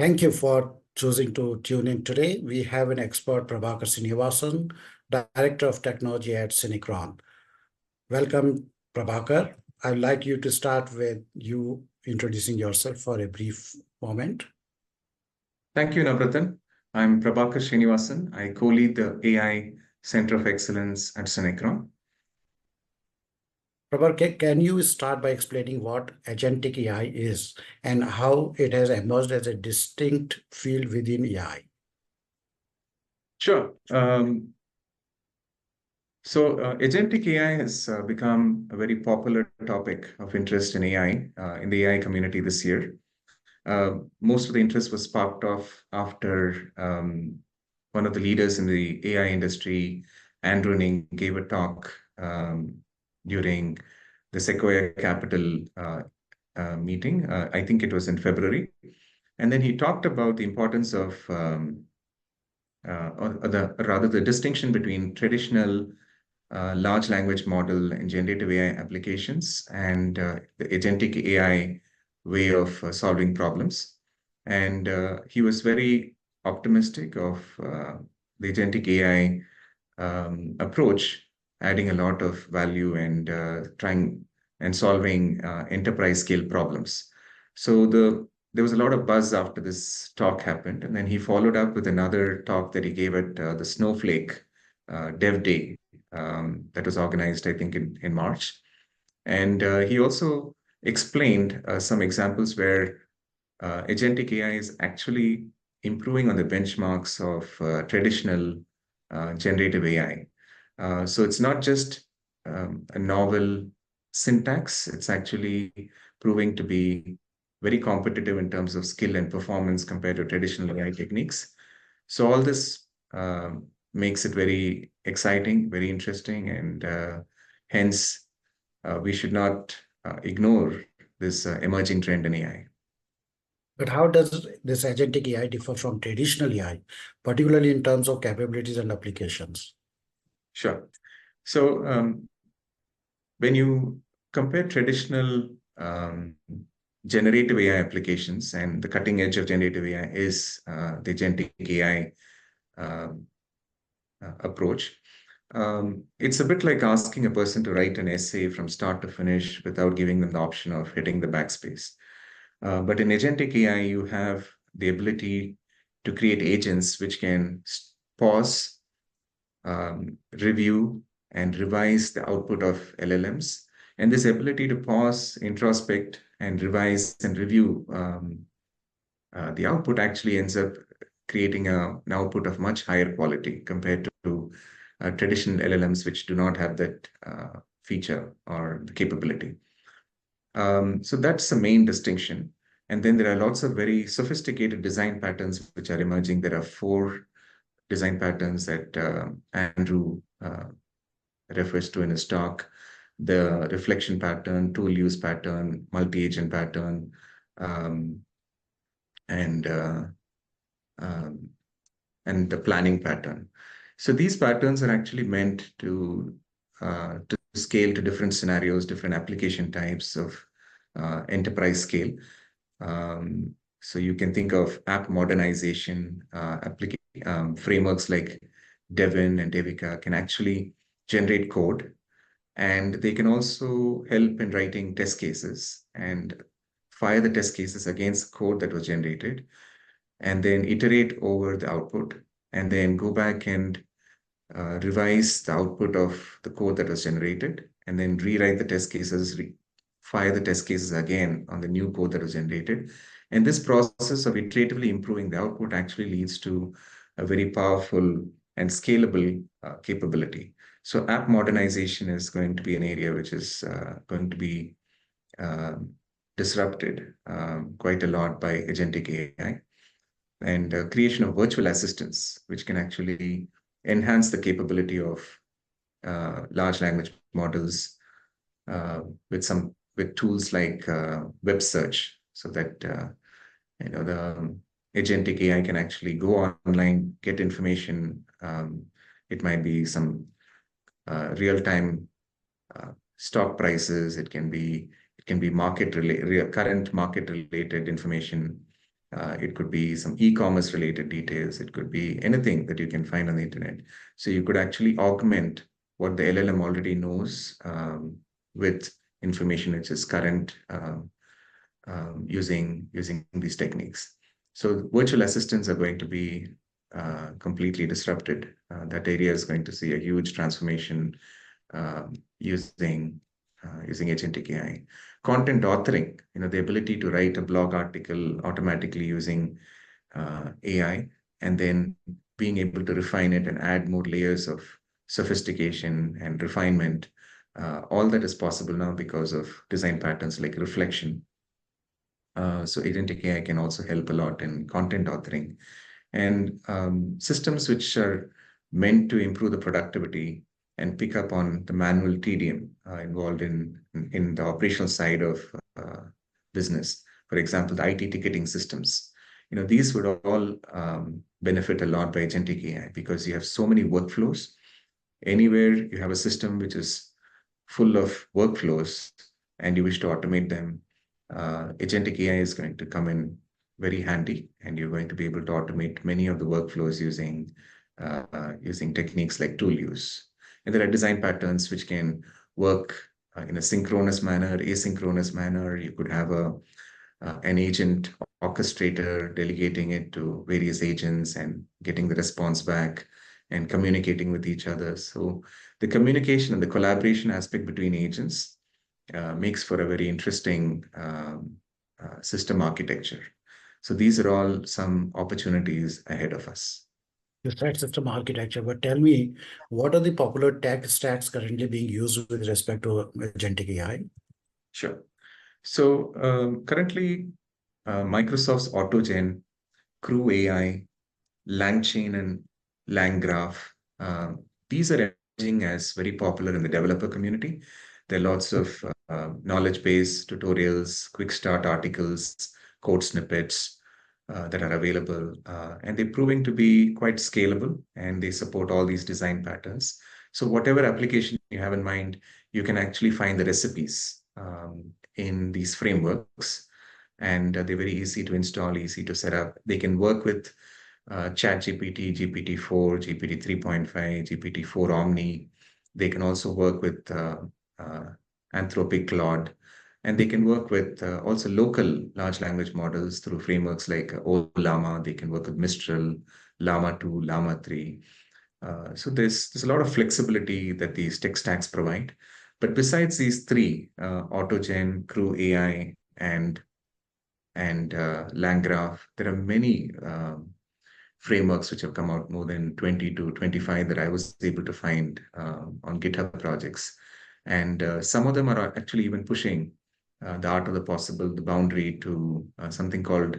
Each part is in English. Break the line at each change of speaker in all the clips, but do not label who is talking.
Thank you for choosing to tune in today. We have an expert, Prabhakar Srinivasan, Director of Technology at Synechron. Welcome, Prabhakar. I'd like you to start with you introducing yourself for a brief moment.
Thank you, Navratan. I'm Prabhakar Srinivasan. I co-lead the AI Center of Excellence at Synechron.
Prabhakar, can you start by explaining what Agentic AI is and how it has emerged as a distinct field within AI?
Sure. Agentic AI has become a very popular topic of interest in AI, in the AI community this year. Most of the interest was sparked off after one of the leaders in the AI industry, Andrew Ng, gave a talk during the Sequoia Capital meeting. I think it was in February. And then he talked about the importance of, the distinction between traditional large language model and generative AI applications and the agentic AI way of solving problems. And he was very optimistic of the agentic AI approach, adding a lot of value and trying and solving enterprise scale problems. So there was a lot of buzz after this talk happened. And then he followed up with another talk that he gave at the Snowflake Dev Day that was organized, I think, in March. And he also explained some examples where agentic AI is actually improving on the benchmarks of traditional generative AI. So it's not just a novel syntax, it's actually proving to be very competitive in terms of skill and performance compared to traditional AI techniques. So all this makes it very exciting, very interesting, and hence we should not ignore this emerging trend in AI.
But how does this agentic AI differ from traditional AI, particularly in terms of capabilities and applications?
Sure. So when you compare traditional generative AI applications, and the cutting edge of generative AI is the agentic AI approach. It's a bit like asking a person to write an essay from start to finish without giving them the option of hitting the backspace. But in agentic AI, you have the ability to create agents which can pause, review, and revise the output of LLMs. And this ability to pause, introspect, and revise and review the output actually ends up creating an output of much higher quality compared to traditional LLMs, which do not have that feature or the capability. So that's the main distinction. And then there are lots of very sophisticated design patterns which are emerging. There are 4 design patterns that Andrew refers to in his talk: the reflection pattern, tool use pattern, multi-agent pattern, and the planning pattern. So these patterns are actually meant to scale to different scenarios, different application types of enterprise scale. So you can think of app modernization frameworks like Devin and Devika can actually generate code, and they can also help in writing test cases and fire the test cases against code that was generated, and then iterate over the output, and then go back and revise the output of the code that was generated, and then rewrite the test cases, fire the test cases again on the new code that was generated. And this process of iteratively improving the output actually leads to a very powerful and scalable capability. So app modernization is going to be an area which is going to be disrupted quite a lot by agentic AI, and creation of virtual assistants, which can actually enhance the capability of large language models with tools like web search, so that the agentic AI can actually go online, get information. It might be some real-time stock prices. It can be current market-related information. It could be some e-commerce related details. It could be anything that you can find on the internet. So you could actually augment what the LLM already knows with information which is current using these techniques. So virtual assistants are going to be completely disrupted. That area is going to see a huge transformation using agentic AI. Content authoring, the ability to write a blog article automatically using AI, and then being able to refine it and add more layers of sophistication and refinement. All that is possible now because of design patterns like reflection. So agentic AI can also help a lot in content authoring, and systems which are meant to improve the productivity and pick up on the manual tedium involved in the operational side of business. For example, the IT ticketing systems. These would all benefit a lot by agentic AI because you have so many workflows. Anywhere you have a system which is full of workflows and you wish to automate them, agentic AI is going to come in very handy, and you're going to be able to automate many of the workflows using techniques like tool use. And there are design patterns which can work in a synchronous manner, asynchronous manner. You could have an agent orchestrator delegating it to various agents and getting the response back and communicating with each other. So the communication and the collaboration aspect between agents makes for a very interesting system architecture. So these are all some opportunities ahead of us.
You said system architecture, but tell me, what are the popular tech stacks currently being used with respect to agentic AI?
Sure. So currently, Microsoft's AutoGen, Crew AI, LangChain, and LangGraph, these are emerging as very popular in the developer community. There are lots of knowledge base tutorials, quick start articles, code snippets that are available, and they're proving to be quite scalable, and they support all these design patterns. So whatever application you have in mind, you can actually find the recipes in these frameworks, and they're very easy to install, easy to set up. They can work with ChatGPT, GPT-4, GPT 3.5, GPT-4 Omni. They can also work with Anthropic Claude, and they can work with also local large language models through frameworks like Ollama. They can work with Mistral, Llama 2, Llama 3. So there's a lot of flexibility that these tech stacks provide. But besides these three, AutoGen, Crew AI, and LangGraph, there are many frameworks which have come out, more than 20 to 25 that I was able to find on GitHub projects. And some of them are actually even pushing the art of the possible, the boundary to something called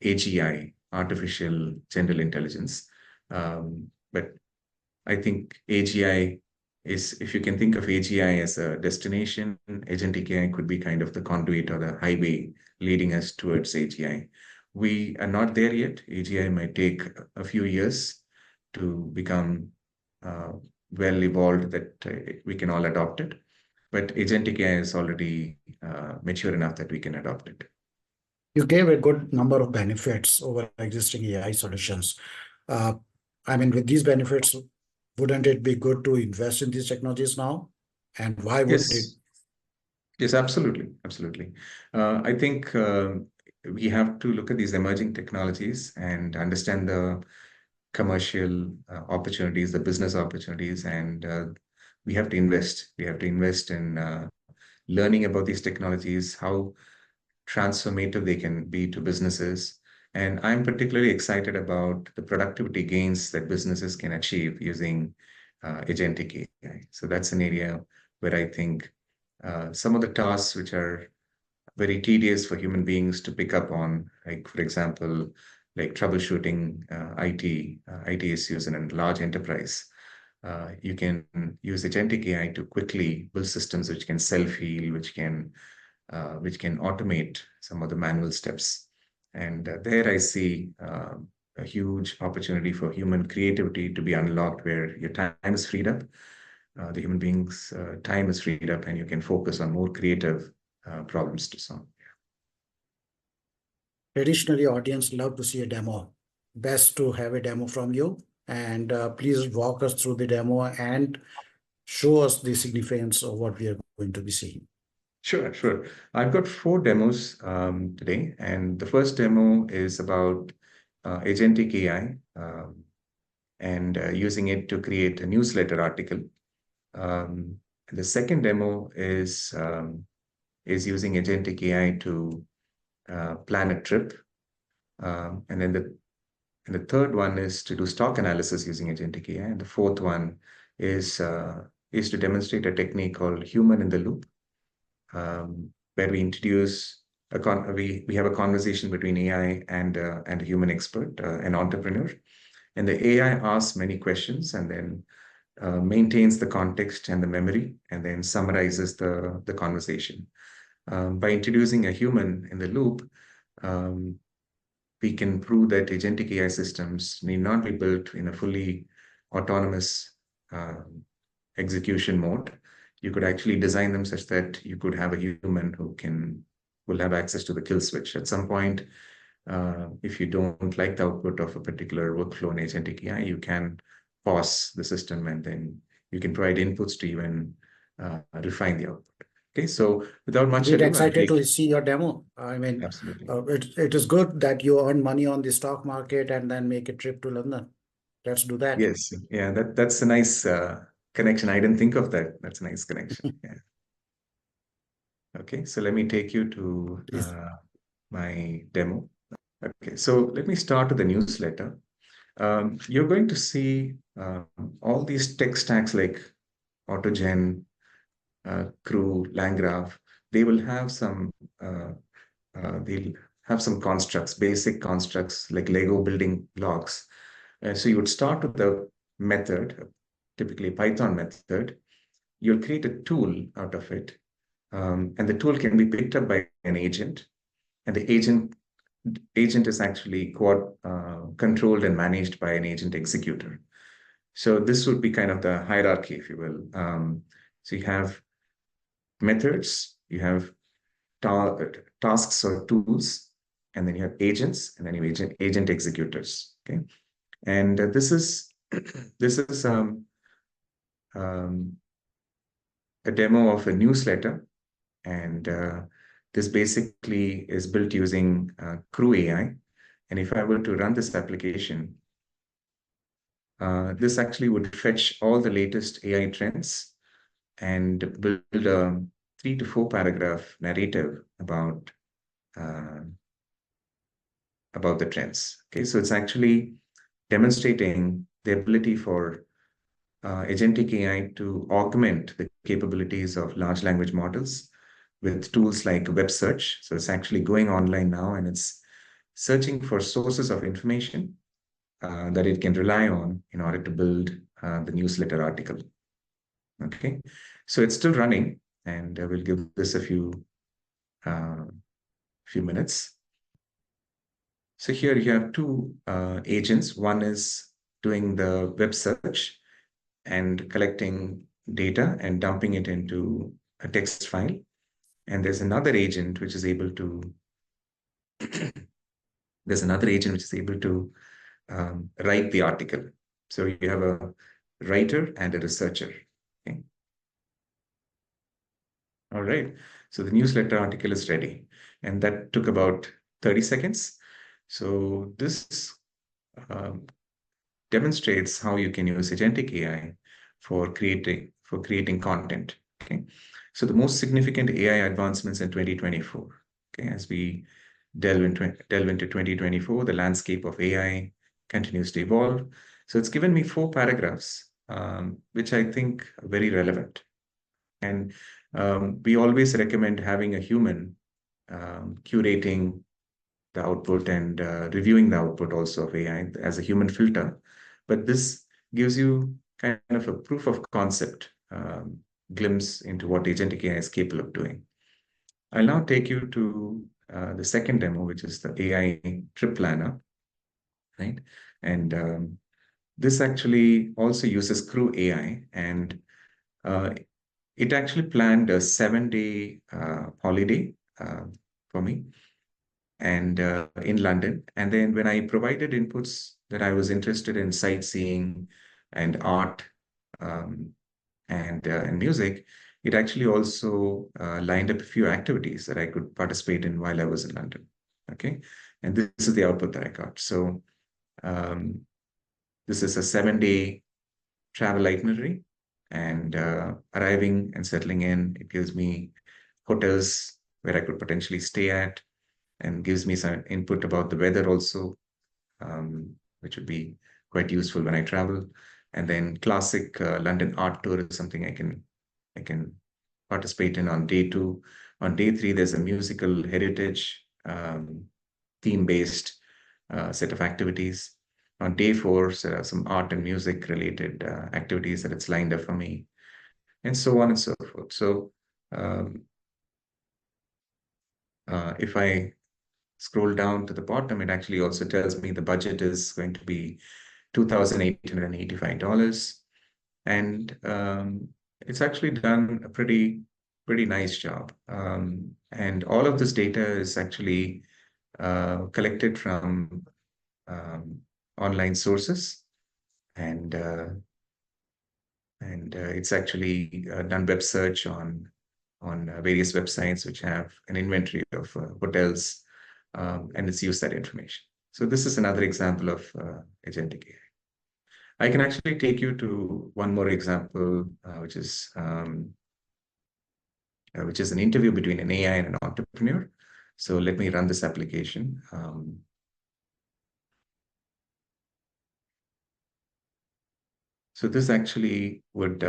AGI, artificial general intelligence. But I think AGI is, if you can think of AGI as a destination, agentic AI could be kind of the conduit or the highway leading us towards AGI. We are not there yet. AGI might take a few years to become well evolved that we can all adopt it. But agentic AI is already mature enough that we can adopt it.
You gave a good number of benefits over existing AI solutions. With these benefits, wouldn't it be good to invest in these technologies now? And why would it?
Yes, absolutely. Absolutely. I think we have to look at these emerging technologies and understand the commercial opportunities, the business opportunities, and we have to invest. We have to invest in learning about these technologies, how transformative they can be to businesses. And I'm particularly excited about the productivity gains that businesses can achieve using agentic AI. So that's an area where I think some of the tasks which are very tedious for human beings to pick up on, like, for example, like troubleshooting IT issues in a large enterprise. You can use agentic AI to quickly build systems which can self-heal, which can automate some of the manual steps. And there I see a huge opportunity for human creativity to be unlocked, where your time is freed up, the human being's time is freed up, and you can focus on more creative problems to solve.
Traditionally, audience love to see a demo. Best to have a demo from you. And please walk us through the demo and show us the significance of what we are going to be seeing.
Sure, sure. I've got 4 demos today, and the first demo is about Agentic AI and using it to create a newsletter article. The second demo is using Agentic AI to plan a trip, and then the third one is to do stock analysis using Agentic AI, and the fourth one is to demonstrate a technique called human in the loop, where we introduce we have a conversation between AI and a human expert, an entrepreneur, and the AI asks many questions and then maintains the context and the memory, and then summarizes the conversation. By introducing a human in the loop, we can prove that agentic AI systems need not be built in a fully autonomous execution mode. You could actually design them such that you could have a human who will have access to the kill switch. At some point, if you don't like the output of a particular workflow in agentic AI, you can pause the system and then you can provide inputs to even refine the output. Okay, so without much
Indeed,
ado, I'll
excited
take
to see your demo. I mean,
absolutely.
it is good that you earn money on the stock market and then make a trip to London. Let's do that.
Yes, yeah, that's a nice connection. I didn't think of that. That's a nice connection. Yeah. Okay, so let me take you to
Please.
my demo. Okay, so let me start with the newsletter. You're going to see all these tech stacks like AutoGen, Crew, LangGraph. They will have some they'll have some constructs, basic constructs like Lego building blocks. So you would start with the method, typically Python method. You'll create a tool out of it, and the tool can be picked up by an agent, and the agent is actually controlled and managed by an agent executor. So this would be kind of the hierarchy, if you will. So you have methods, you have tasks or tools, and then you have agents, and then you have agent executors. Okay, and this is a demo of a newsletter, and this basically is built using Crew AI. And if I were to run this application, this actually would fetch all the latest AI trends and build a 3 to 4 paragraph narrative about the trends. Okay, so it's actually demonstrating the ability for agentic AI to augment the capabilities of large language models with tools like web search. So it's actually going online now and it's searching for sources of information that it can rely on in order to build the newsletter article. Okay, so it's still running, and we'll give this a few minutes. So here you have 2 agents. One is doing the web search and collecting data and dumping it into a text file. And there's another agent which is able to write the article. So you have a writer and a researcher. Okay. All right. So the newsletter article is ready, and that took about 30 seconds. So this demonstrates how you can use agentic AI for creating content. Okay, so the most significant AI advancements in 2024. Okay, as we delve into 2024, the landscape of AI continues to evolve. So it's given me 4 paragraphs, which I think are very relevant. And we always recommend having a human curating the output and reviewing the output also of AI as a human filter. But this gives you kind of a proof of concept glimpse into what agentic AI is capable of doing. I'll now take you to the second demo, which is the AI trip planner, right? And this actually also uses Crew AI, and it actually planned a 7-day holiday for me. and in London. And then when I provided inputs that I was interested in sightseeing and art um, and music, it actually also lined up a few activities that I could participate in while I was in London. Okay, and this is the output that I got. So um, this is a 7-day travel itinerary, and arriving and settling in, it gives me hotels where I could potentially stay at, and gives me some input about the weather also, which would be quite useful when I travel. And then classic London art tour is something I can participate in on day 2. On day 3, there's a musical heritage theme-based set of activities. On day 4, there are some art and music related activities that it's lined up for me, and so on and so forth. So um, if I scroll down to the bottom, it actually also tells me the budget is going to be $2,885. And it's actually done a pretty nice job. And all of this data is actually collected from online sources, and it's actually done web search on various websites which have an inventory of hotels, and it's used that information. So this is another example of agentic AI. I can actually take you to one more example, which is an interview between an AI and an entrepreneur. So let me run this application. So this actually would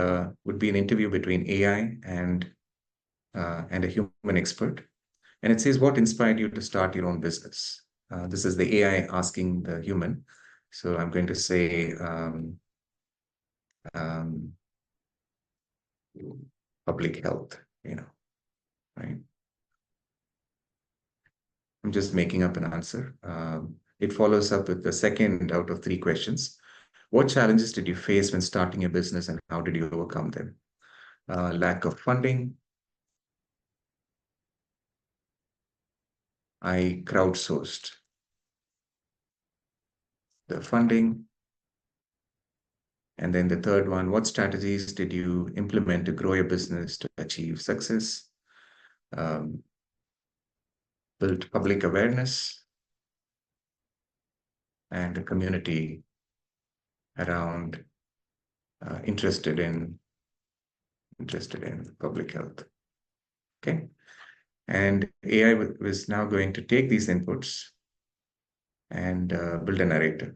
be an interview between AI and a human expert. And it says, what inspired you to start your own business? This is the AI asking the human. So I'm going to say public health, right? I'm just making up an answer. It follows up with the second out of 3 questions. What challenges did you face when starting a business, and how did you overcome them? Lack of funding. I crowdsourced the funding. And then the third one, what strategies did you implement to grow your business to achieve success? Build public awareness and a community around interested in public health. Okay. And AI was now going to take these inputs and build a narrative.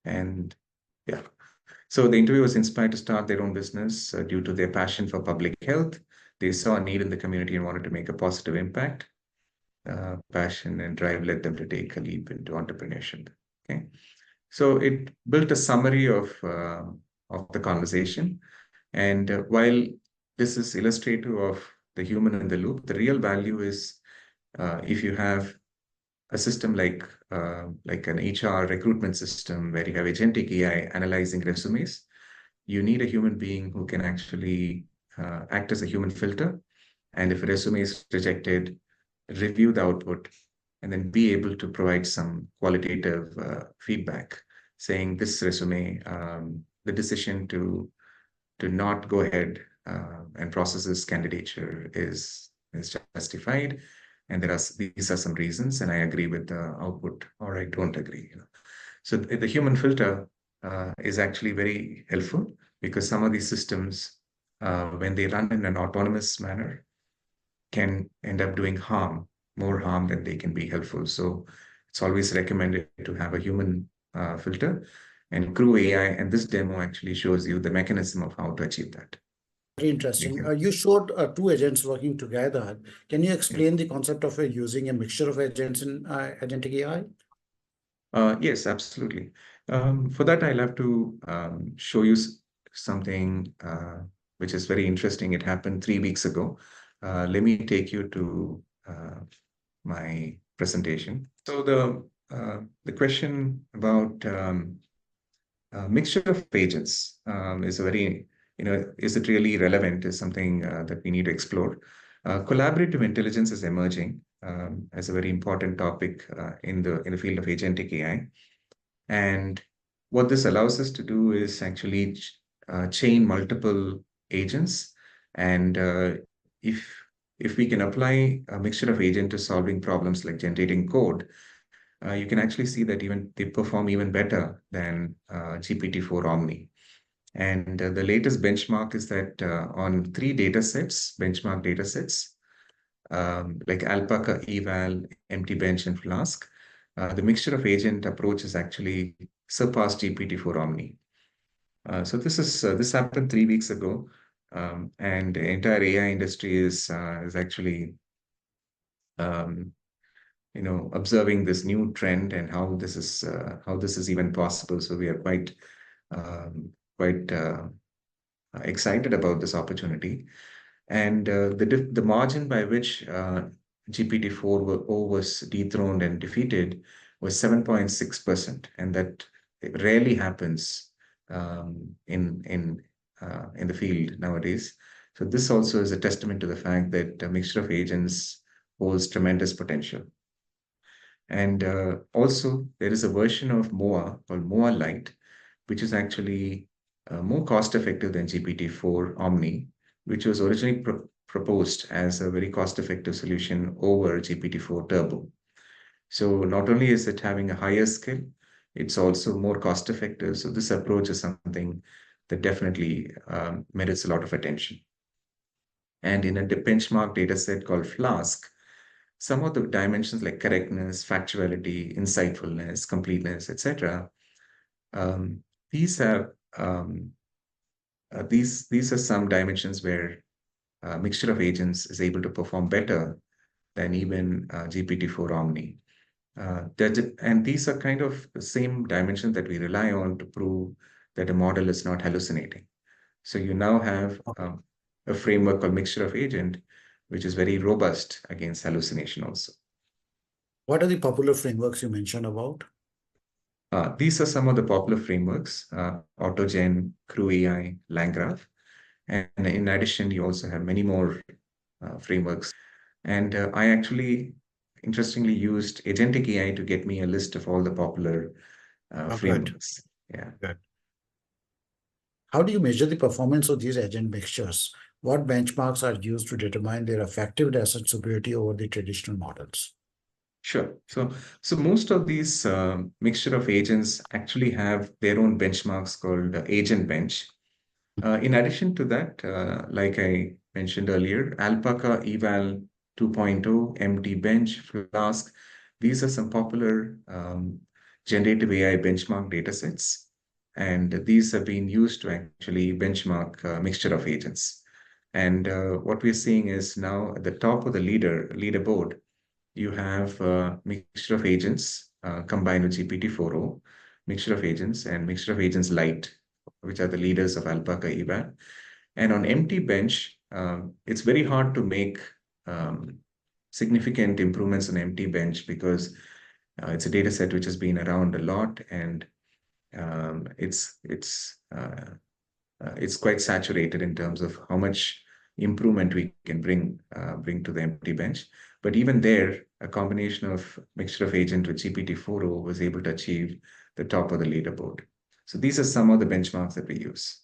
And yeah, so the interview was inspired to start their own business due to their passion for public health. They saw a need in the community and wanted to make a positive impact. Passion and drive led them to take a leap into entrepreneurship. Okay, so it built a summary of the conversation, and while this is illustrative of the human in the loop, the real value is if you have a system like an HR recruitment system where you have agentic AI analyzing resumes, you need a human being who can actually act as a human filter. And if a resume is rejected, review the output, and then be able to provide some qualitative feedback saying this resume, the decision to not go ahead and process this candidature is justified, and these are some reasons, and I agree with the output, or I don't agree. So the human filter is actually very helpful, because some of these systems, when they run in an autonomous manner, can end up doing more harm than they can be helpful. So it's always recommended to have a human filter and crew AI. And this demo actually shows you the mechanism of how to achieve that.
Very interesting. You showed 2 agents working together. Can you explain the concept of using a mixture of agents in agentic AI?
Yes, absolutely. For that, I'll have to show you something which is very interesting. It happened 3 weeks ago. Let me take you to my presentation. So the question about mixture of agents is a very, is it really relevant, is something that we need to explore. Collaborative intelligence is emerging, as a very important topic in the field of agentic AI. And what this allows us to do is actually chain multiple agents. And if if we can apply a mixture of agent to solving problems like generating code, you can actually see that even they perform even better than GPT-4 Omni. And the latest benchmark is that on three data sets, benchmark data sets, like Alpaca, Eval, Empty Bench, and Flask, the mixture of agent approach has actually surpassed GPT-4 Omni. So this happened 3 weeks ago, and the entire AI industry is actually um, observing this new trend and how this is even possible. So we are quite excited about this opportunity. And the margin by which GPT-4 was dethroned and defeated was 7.6%, and that rarely happens in the field nowadays. So this also is a testament to the fact that a mixture of agents holds tremendous potential. And also, there is a version of MOA called MOA Lite, which is actually more cost effective than GPT-4 Omni, which was originally proposed as a very cost effective solution over GPT-4 Turbo. So not only is it having a higher skill, it's also more cost effective. So this approach is something that definitely merits a lot of attention. And in a benchmark data set called Flask, some of the dimensions like correctness, factuality, insightfulness, completeness, etc. Um, these are these are some dimensions where a mixture of agents is able to perform better than even GPT-4 Omni. And these are kind of the same dimensions that we rely on to prove that a model is not hallucinating. So you now have a framework called mixture of agent, which is very robust against hallucination also.
What are the popular frameworks you mentioned about?
These are some of the popular frameworks, AutoGen, CrewAI, LangGraph. And in addition, you also have many more frameworks. And I actually, interestingly, used Agentic AI to get me a list of all the popular frameworks. Yeah.
Good. How do you measure the performance of these agent mixtures? What benchmarks are used to determine their effectiveness and superiority over the traditional models?
Sure. So most of these mixture of agents actually have their own benchmarks called Agent Bench. In addition to that, like I mentioned earlier, Alpaca, Eval 2.0, MT Bench, Flask, these are some popular generative AI benchmark datasets. And these have been used to actually benchmark a mixture of agents. And what we're seeing is now at the top of the leaderboard, you have a mixture of agents combined with GPT-4o, mixture of agents, and mixture of agents Lite, which are the leaders of Alpaca Eval. And on empty bench, it's very hard to make significant improvements on empty bench because it's a data set which has been around a lot, and it's quite saturated in terms of how much improvement we can bring to the empty bench. But even there, a combination of mixture of agent with GPT-4o was able to achieve the top of the leaderboard. So these are some of the benchmarks that we use.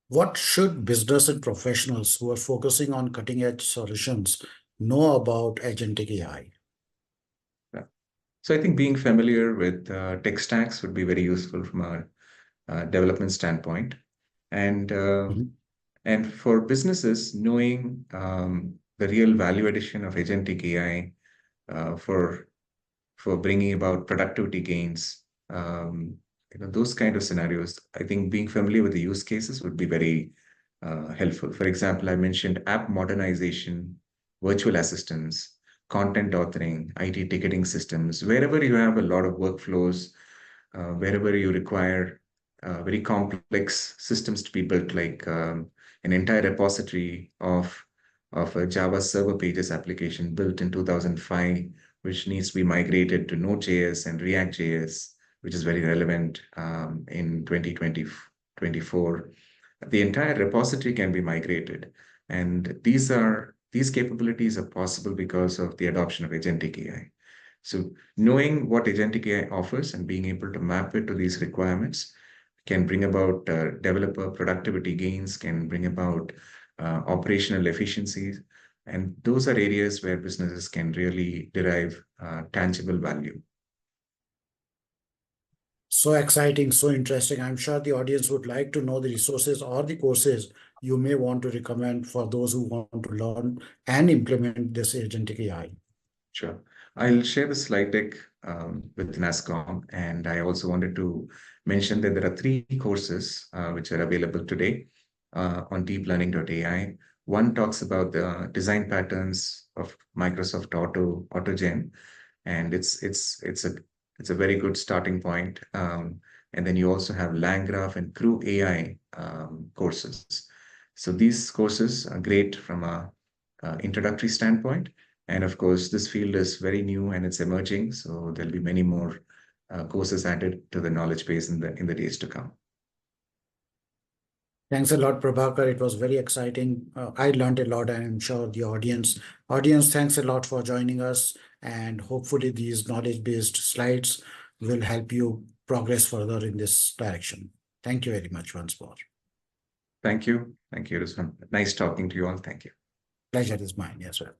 What should business and professionals who are focusing on cutting-edge solutions know about agentic AI?
Yeah. So I think being familiar with tech stacks would be very useful from a development standpoint. And and for businesses, knowing the real value addition of agentic AI for bringing about productivity gains, those kind of scenarios, I think being familiar with the use cases would be very helpful. For example, I mentioned app modernization, virtual assistants, content authoring, IT ticketing systems, wherever you have a lot of workflows, wherever you require very complex systems to be built, like an entire repository of a Java server pages application built in 2005, which needs to be migrated to Node.js and React.js, which is very relevant in 2024. The entire repository can be migrated. And these are these capabilities are possible because of the adoption of Agentic AI. So knowing what Agentic AI offers and being able to map it to these requirements can bring about developer productivity gains, can bring about operational efficiencies. And those are areas where businesses can really derive tangible value.
So exciting, so interesting. I'm sure the audience would like to know the resources or the courses you may want to recommend for those who want to learn and implement this agentic AI.
Sure. I'll share the slide deck with NASSCOM, and I also wanted to mention that there are 3 courses which are available today on deeplearning.ai. One talks about the design patterns of Microsoft AutoGen, and it's a very good starting point. And then you also have LangGraph and Crew AI courses. So these courses are great from a introductory standpoint. And of course, this field is very new and it's emerging. So there'll be many more courses added to the knowledge base in the days to come.
Thanks a lot, Prabhakar. It was very exciting. I learned a lot, and I'm sure the audience, thanks a lot for joining us. And hopefully these knowledge-based slides will help you progress further in this direction. Thank you very much once more.
Thank you. Thank you. It was nice talking to you all. Thank you.
Pleasure is mine as well.